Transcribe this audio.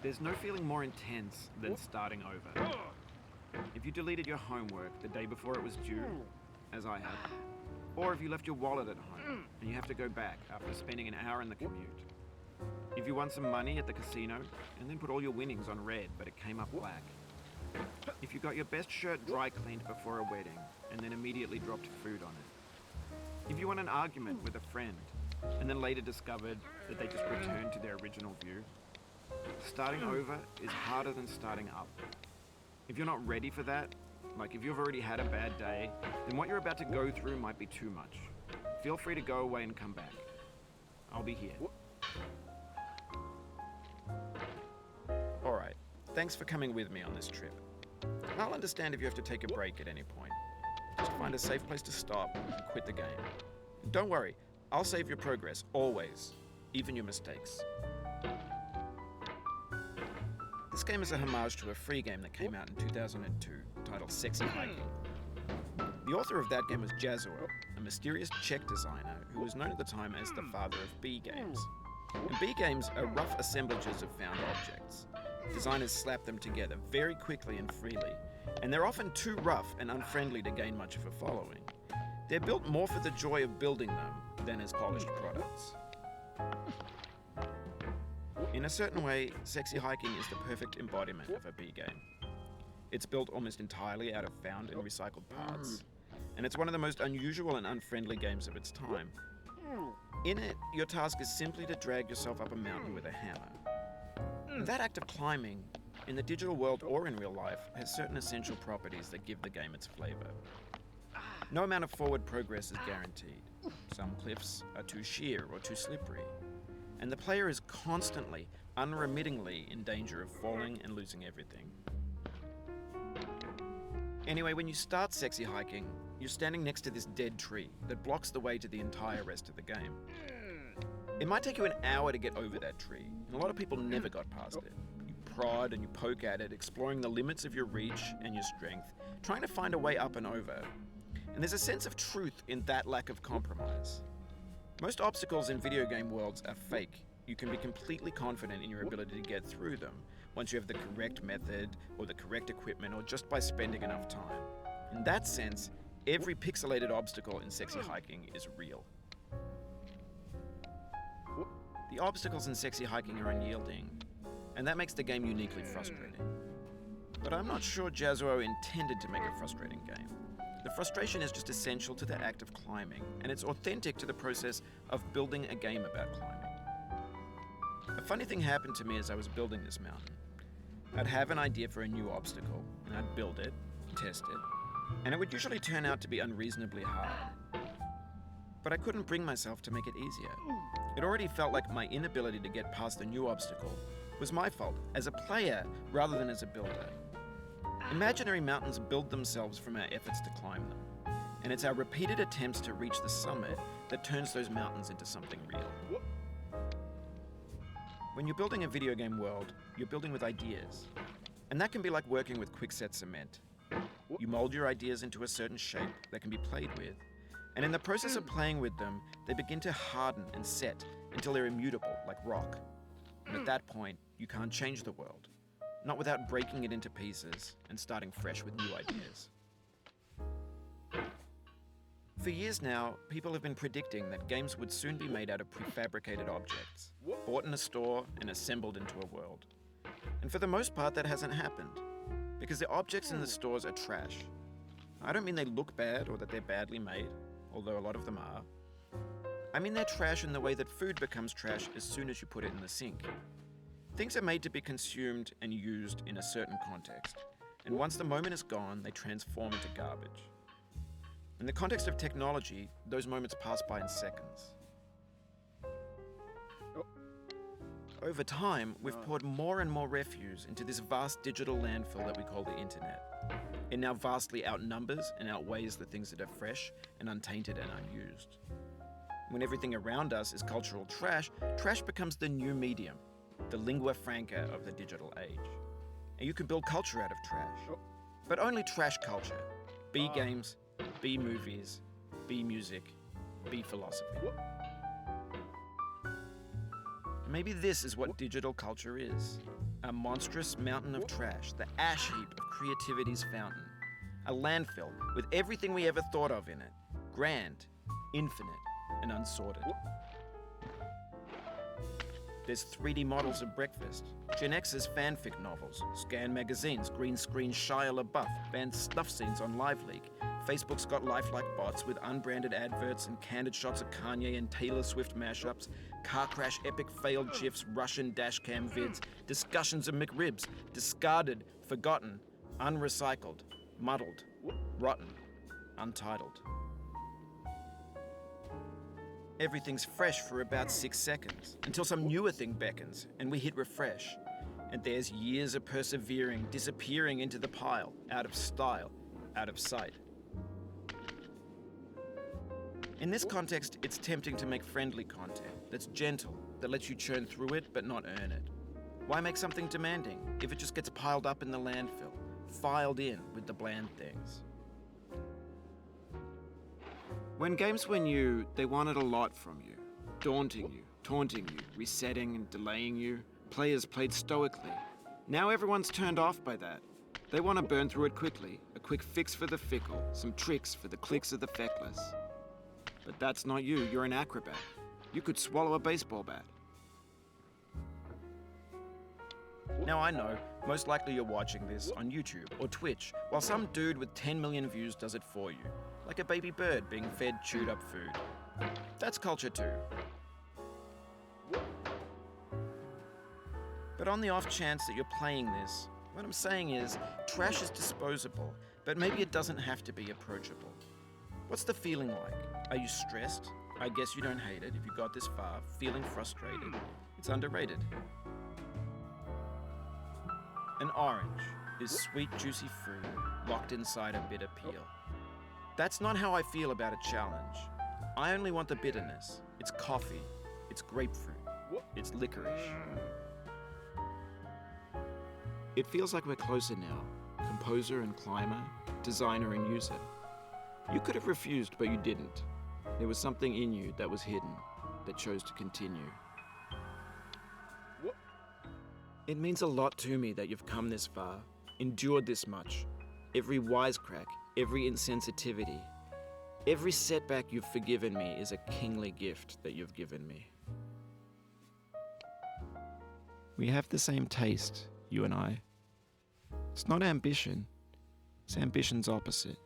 There's no feeling more intense than starting over. If you deleted your homework the day before it was due, as I had, or if you left your wallet at home and you have to go back after spending an hour in the commute. If you won some money at the casino and then put all your winnings on red but it came up black. If you got your best shirt dry cleaned before a wedding and then immediately dropped food on it. If you won an argument with a friend and then later discovered that they just returned to their original view. Starting over is harder than starting up. If you're not ready for that, like if you've already had a bad day, then what you're about to go through might be too much. Feel free to go away and come back. I'll be here. Alright, thanks for coming with me on this trip. I'll understand if you have to take a break at any point. Just find a safe place to stop and quit the game. And don't worry, I'll save your progress, always, even your mistakes. This game is a homage to a free game that came out in 2002, titled Sexy Hiking. The author of that game was Jazzuo, a mysterious Czech designer who was known at the time as the father of B games. And B games are rough assemblages of found objects. Designers slap them together very quickly and freely, and they're often too rough and unfriendly to gain much of a following. They're built more for the joy of building them than as polished products. In a certain way, Sexy Hiking is the perfect embodiment of a B game. It's built almost entirely out of found and recycled parts, and it's one of the most unusual and unfriendly games of its time. In it, your task is simply to drag yourself up a mountain with a hammer. And that act of climbing, in the digital world or in real life, has certain essential properties that give the game its flavor. No amount of forward progress is guaranteed. Some cliffs are too sheer or too slippery. And the player is constantly, unremittingly in danger of falling and losing everything. Anyway, when you start Sexy Hiking, you're standing next to this dead tree that blocks the way to the entire rest of the game. It might take you an hour to get over that tree, and a lot of people never got past it. You prod and you poke at it, exploring the limits of your reach and your strength, trying to find a way up and over. And there's a sense of truth in that lack of compromise. Most obstacles in video game worlds are fake. You can be completely confident in your ability to get through them once you have the correct method or the correct equipment or just by spending enough time. In that sense, every pixelated obstacle in Sexy Hiking is real. The obstacles in Sexy Hiking are unyielding, and that makes the game uniquely frustrating. But I'm not sure Jazzuo intended to make a frustrating game. The frustration is just essential to the act of climbing, and it's authentic to the process of building a game about climbing. A funny thing happened to me as I was building this mountain. I'd have an idea for a new obstacle, and I'd build it, test it, and it would usually turn out to be unreasonably hard. But I couldn't bring myself to make it easier. It already felt like my inability to get past the new obstacle was my fault as a player rather than as a builder. Imaginary mountains build themselves from our efforts to climb them, and it's our repeated attempts to reach the summit that turns those mountains into something real. When you're building a video game world, you're building with ideas, and that can be like working with quickset cement. You mold your ideas into a certain shape that can be played with, and in the process of playing with them, they begin to harden and set until they're immutable, like rock. And at that point, you can't change the world. Not without breaking it into pieces and starting fresh with new ideas. For years now, people have been predicting that games would soon be made out of prefabricated objects, bought in a store and assembled into a world. And for the most part, that hasn't happened, because the objects in the stores are trash. I don't mean they look bad or that they're badly made, although a lot of them are. I mean they're trash in the way that food becomes trash as soon as you put it in the sink. Things are made to be consumed and used in a certain context, and once the moment is gone, they transform into garbage. In the context of technology, those moments pass by in seconds. Over time, we've poured more and more refuse into this vast digital landfill that we call the internet. It now vastly outnumbers and outweighs the things that are fresh and untainted and unused. When everything around us is cultural trash, trash becomes the new medium, the lingua franca of the digital age. And you can build culture out of trash. But only trash culture. B games, B movies, B music, B philosophy. Maybe this is what digital culture is. A monstrous mountain of trash, the ash heap of creativity's fountain. A landfill with everything we ever thought of in it. Grand, infinite, and unsorted. There's 3D models of breakfast, Gen X's fanfic novels, scan magazines, green screen Shia LaBeouf, banned snuff scenes on LiveLeak. Facebook's got lifelike bots with unbranded adverts and candid shots of Kanye and Taylor Swift mashups, car crash epic failed GIFs, Russian dashcam vids, discussions of McRibs, discarded, forgotten, unrecycled, muddled, rotten, untitled. Everything's fresh for about 6 seconds, until some newer thing beckons, and we hit refresh. And there's years of persevering, disappearing into the pile, out of style, out of sight. In this context, it's tempting to make friendly content that's gentle, that lets you churn through it but not earn it. Why make something demanding if it just gets piled up in the landfill, filed in with the bland things? When games were new, they wanted a lot from you. Daunting you, taunting you, resetting and delaying you. Players played stoically. Now everyone's turned off by that. They want to burn through it quickly, a quick fix for the fickle, some tricks for the clicks of the feckless. But that's not you, you're an acrobat. You could swallow a baseball bat. Now I know, most likely you're watching this on YouTube or Twitch, while some dude with 10 million views does it for you. Like a baby bird being fed chewed up food. That's culture too. But on the off chance that you're playing this, what I'm saying is, trash is disposable, but maybe it doesn't have to be approachable. What's the feeling like? Are you stressed? I guess you don't hate it if you got this far. Feeling frustrated? It's underrated. An orange is sweet, juicy fruit locked inside a bitter peel. That's not how I feel about a challenge. I only want the bitterness. It's coffee. It's grapefruit. It's licorice. It feels like we're closer now. Composer and climber, designer and user. You could have refused, but you didn't. There was something in you that was hidden, that chose to continue. It means a lot to me that you've come this far, endured this much. Every wisecrack, every insensitivity, every setback you've forgiven me is a kingly gift that you've given me. We have the same taste, you and I. It's not ambition, it's ambition's opposite.